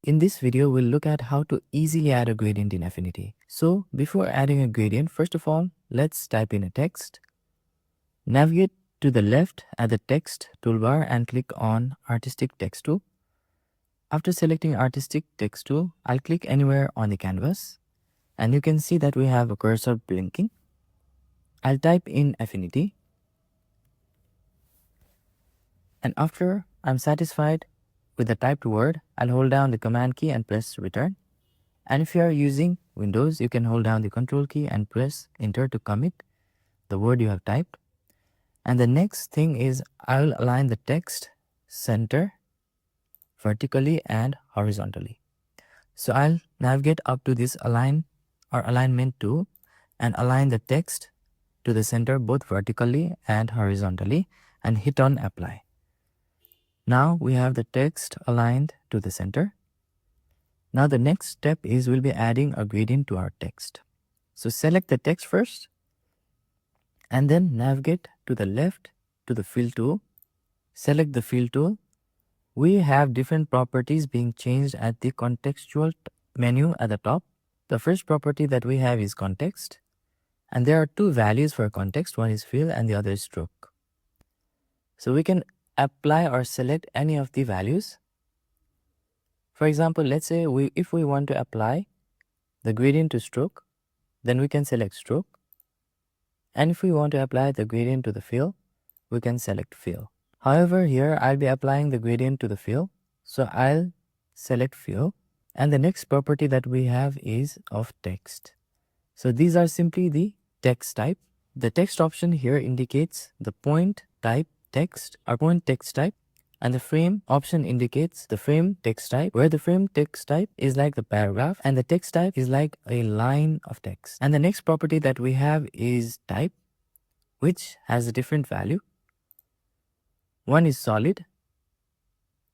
In this video, we'll look at how to easily add a gradient in Affinity. So before adding a gradient, first of all, let's type in a text. Navigate to the left at the text toolbar and click on Artistic Text Tool. After selecting Artistic Text Tool, I'll click anywhere on the canvas and you can see that we have a cursor blinking. I'll type in Affinity, and after I'm satisfied with the typed word, I'll hold down the Command key and press Return. And if you are using Windows, you can hold down the Control key and press Enter to commit the word you have typed. And the next thing is I'll align the text center vertically and horizontally. So I'll navigate up to this Align or Alignment tool and align the text to the center both vertically and horizontally and hit on Apply. Now we have the text aligned to the center. Now the next step is we'll be adding a gradient to our text. So select the text first and then navigate to the left to the Fill tool. Select the Fill tool. We have different properties being changed at the contextual menu at the top. The first property that we have is context, and there are two values for context. One is fill and the other is stroke. So we can apply or select any of the values. For example, let's say if we want to apply the gradient to stroke, then we can select stroke. And if we want to apply the gradient to the fill, we can select fill. However, here I'll be applying the gradient to the fill, so I'll select fill. And the next property that we have is of text. So these are simply the text type. The text option here indicates the point type text or point text type, and the frame option indicates the frame text type, where the frame text type is like the paragraph and the text type is like a line of text. And the next property that we have is type, which has a different value. One is solid,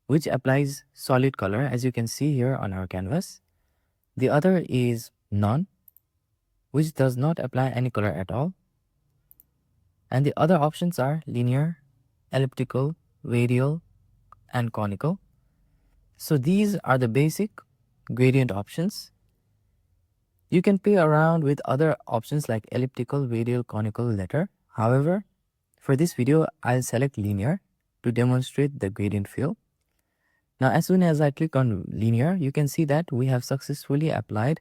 which applies solid color, as you can see here on our canvas. The other is none, which does not apply any color at all. And the other options are linear, elliptical, radial, and conical. So these are the basic gradient options. You can play around with other options like elliptical, radial, conical later. However, for this video, I'll select linear to demonstrate the gradient fill. Now, as soon as I click on linear, you can see that we have successfully applied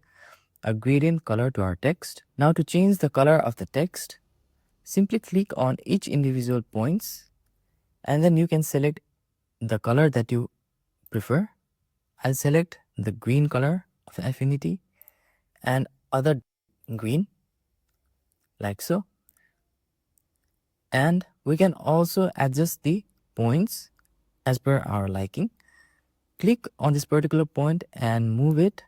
a gradient color to our text. Now, to change the color of the text, simply click on each individual points and then you can select the color that you prefer. I'll select the green color of Affinity and other green, like so. And we can also adjust the points as per our liking. Click on this particular point and move it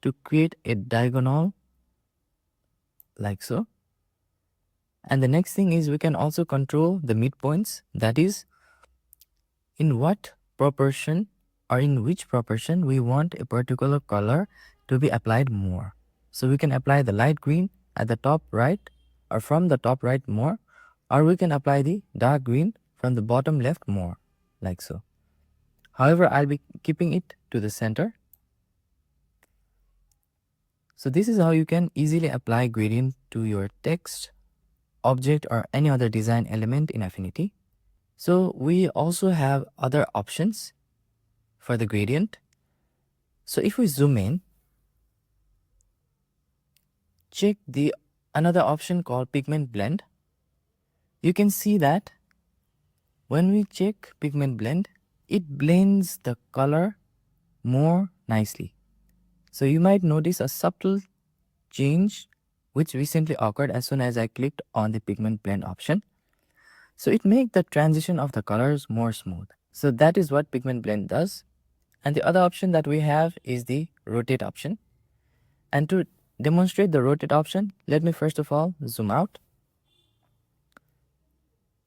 to create a diagonal, like so. And the next thing is we can also control the midpoints, that is, in what proportion or in which proportion we want a particular color to be applied more. So we can apply the light green at the top right or from the top right more, or we can apply the dark green from the bottom left more, like so. However, I'll be keeping it to the center. So this is how you can easily apply gradient to your text, object, or any other design element in Affinity. So we also have other options for the gradient. So if we zoom in, check the another option called pigment blend. You can see that when we check pigment blend, it blends the color more nicely. So you might notice a subtle change which recently occurred as soon as I clicked on the pigment blend option. So it makes the transition of the colors more smooth. So that is what pigment blend does. And the other option that we have is the rotate option. And to demonstrate the rotate option, let me first of all zoom out.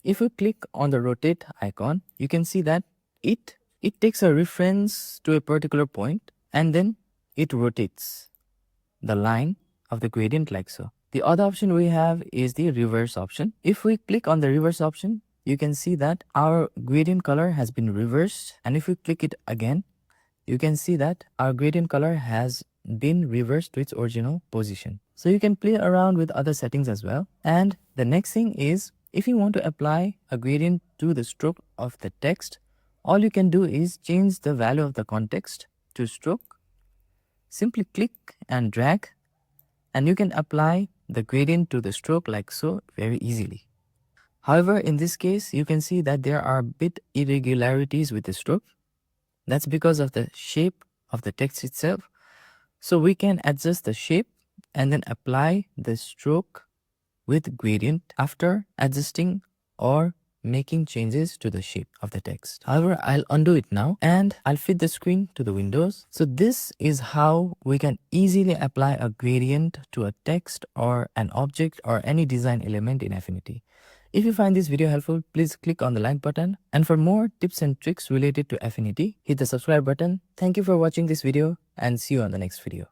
If we click on the rotate icon, you can see that it takes a reference to a particular point and then it rotates the line of the gradient like so. The other option we have is the reverse option. If we click on the reverse option, you can see that our gradient color has been reversed, and if we click it again, you can see that our gradient color has been reversed to its original position. So you can play around with other settings as well. And the next thing is, if you want to apply a gradient to the stroke of the text, all you can do is change the value of the context to stroke. Simply click and drag, and you can apply the gradient to the stroke like so very easily. However, in this case, you can see that there are a bit irregularities with the stroke. That's because of the shape of the text itself. So we can adjust the shape and then apply the stroke with gradient after adjusting or making changes to the shape of the text. However, I'll undo it now and I'll fit the screen to the windows. So this is how we can easily apply a gradient to a text or an object or any design element in Affinity. If you find this video helpful, please click on the like button. And for more tips and tricks related to Affinity, hit the subscribe button. Thank you for watching this video and see you on the next video.